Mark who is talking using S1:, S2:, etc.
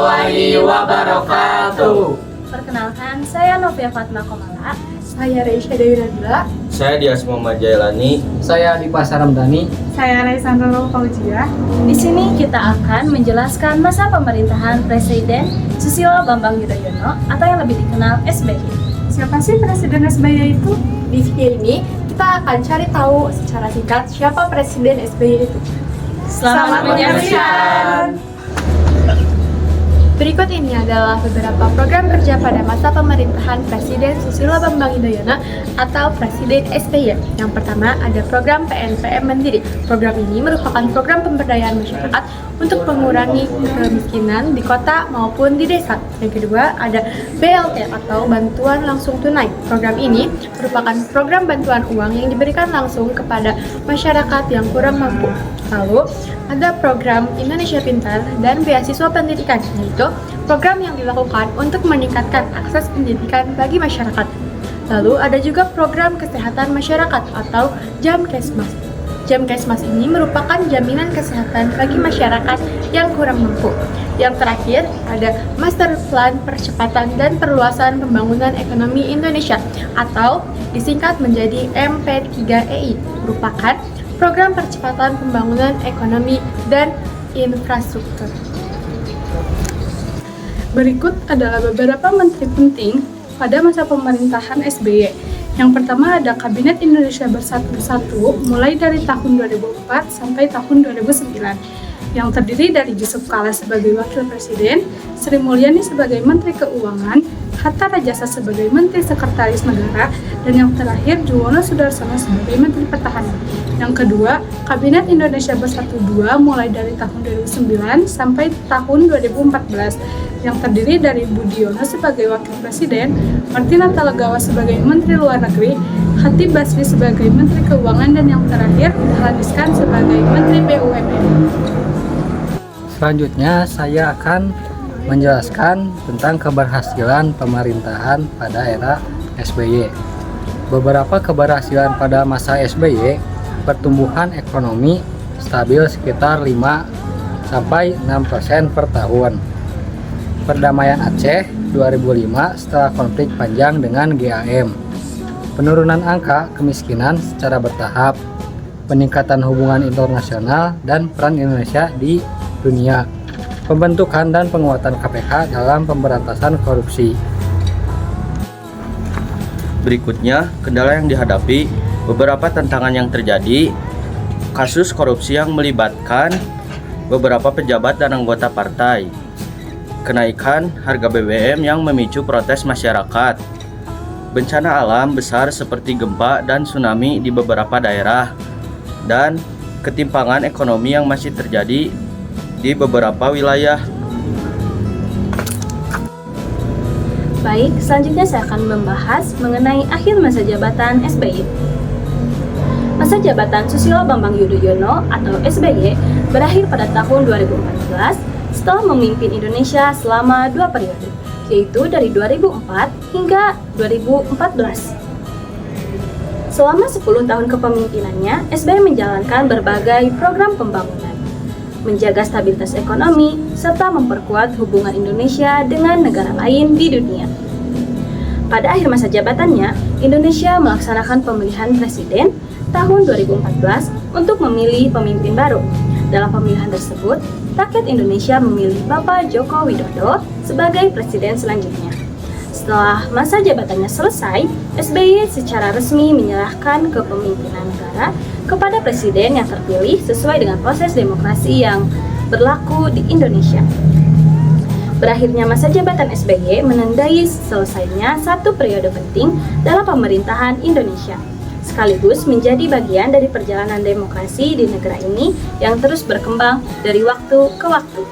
S1: warahmatullahi wabarakatuh.
S2: Perkenalkan, saya Novia Fatma Komala.
S3: Saya Reisha Dewi Nabila.
S4: Saya Dias Muhammad Jailani.
S5: Saya Dipasar Ramdhani.
S3: Saya Raisandra Fauzia.
S2: Di sini kita akan menjelaskan masa pemerintahan Presiden Susilo Bambang Yudhoyono atau yang lebih dikenal SBY.
S3: Siapa sih Presiden SBY itu? Di video ini kita akan cari tahu secara singkat siapa Presiden SBY itu.
S2: Selamat menyaksikan.
S3: Berikut ini adalah beberapa program kerja pada masa pemerintahan Presiden Susilo Bambang Yudhoyono atau Presiden SBY. Yang pertama ada program PNPM Mandiri. Program ini merupakan program pemberdayaan masyarakat untuk mengurangi kemiskinan di kota maupun di desa. Yang kedua ada BLT atau Bantuan Langsung Tunai. Program ini merupakan program bantuan uang yang diberikan langsung kepada masyarakat yang kurang mampu. Lalu ada program Indonesia Pintar dan beasiswa pendidikan, yaitu program yang dilakukan untuk meningkatkan akses pendidikan bagi masyarakat. Lalu ada juga program kesehatan masyarakat atau Jamkesmas. Jamkesmas ini merupakan jaminan kesehatan bagi masyarakat yang kurang mampu. Yang terakhir ada Master Plan Percepatan dan Perluasan Pembangunan Ekonomi Indonesia atau disingkat menjadi MP3EI, merupakan program percepatan pembangunan ekonomi dan infrastruktur.
S6: Berikut adalah beberapa menteri penting pada masa pemerintahan SBY. Yang pertama ada Kabinet Indonesia Bersatu mulai dari tahun 2004 sampai tahun 2009, yang terdiri dari Yusuf Kala sebagai Wakil Presiden, Sri Mulyani sebagai Menteri Keuangan, Hatta Rajasa sebagai Menteri Sekretaris Negara, dan yang terakhir Juwono Sudarsono sebagai Menteri Pertahanan. Yang kedua, Kabinet Indonesia Bersatu II mulai dari tahun 2009 sampai tahun 2014, yang terdiri dari Budiono sebagai Wakil Presiden, Martina Talagawa sebagai Menteri Luar Negeri, Khatib Basri sebagai Menteri Keuangan, dan yang terakhir Dahlan Iskan sebagai Menteri BUMN.
S5: Selanjutnya saya akan menjelaskan tentang keberhasilan pemerintahan pada era SBY. Beberapa keberhasilan pada masa SBY, pertumbuhan ekonomi stabil sekitar 5-6% per tahun. Perdamaian Aceh 2005 setelah konflik panjang dengan GAM. Penurunan angka kemiskinan secara bertahap. Peningkatan hubungan internasional dan peran Indonesia di dunia. Pembentukan dan penguatan KPK dalam pemberantasan korupsi.
S4: Berikutnya, kendala yang dihadapi, beberapa tantangan yang terjadi, kasus korupsi yang melibatkan beberapa pejabat dan anggota partai, kenaikan harga BBM yang memicu protes masyarakat, bencana alam besar seperti gempa dan tsunami di beberapa daerah, dan ketimpangan ekonomi yang masih terjadi di beberapa wilayah.
S2: Baik, selanjutnya saya akan membahas mengenai akhir masa jabatan SBY. Masa jabatan Susilo Bambang Yudhoyono atau SBY berakhir pada tahun 2014 setelah memimpin Indonesia selama 2 periode, yaitu dari 2004 hingga 2014. Selama 10 tahun kepemimpinannya, SBY menjalankan berbagai program pembangunan, menjaga stabilitas ekonomi, serta memperkuat hubungan Indonesia dengan negara lain di dunia. Pada akhir masa jabatannya, Indonesia melaksanakan pemilihan presiden tahun 2014 untuk memilih pemimpin baru. Dalam pemilihan tersebut, rakyat Indonesia memilih Bapak Joko Widodo sebagai presiden selanjutnya. Setelah masa jabatannya selesai, SBY secara resmi menyerahkan kepemimpinan negara kepada presiden yang terpilih sesuai dengan proses demokrasi yang berlaku di Indonesia. Berakhirnya masa jabatan SBY menandai selesainya satu periode penting dalam pemerintahan Indonesia, sekaligus menjadi bagian dari perjalanan demokrasi di negara ini yang terus berkembang dari waktu ke waktu.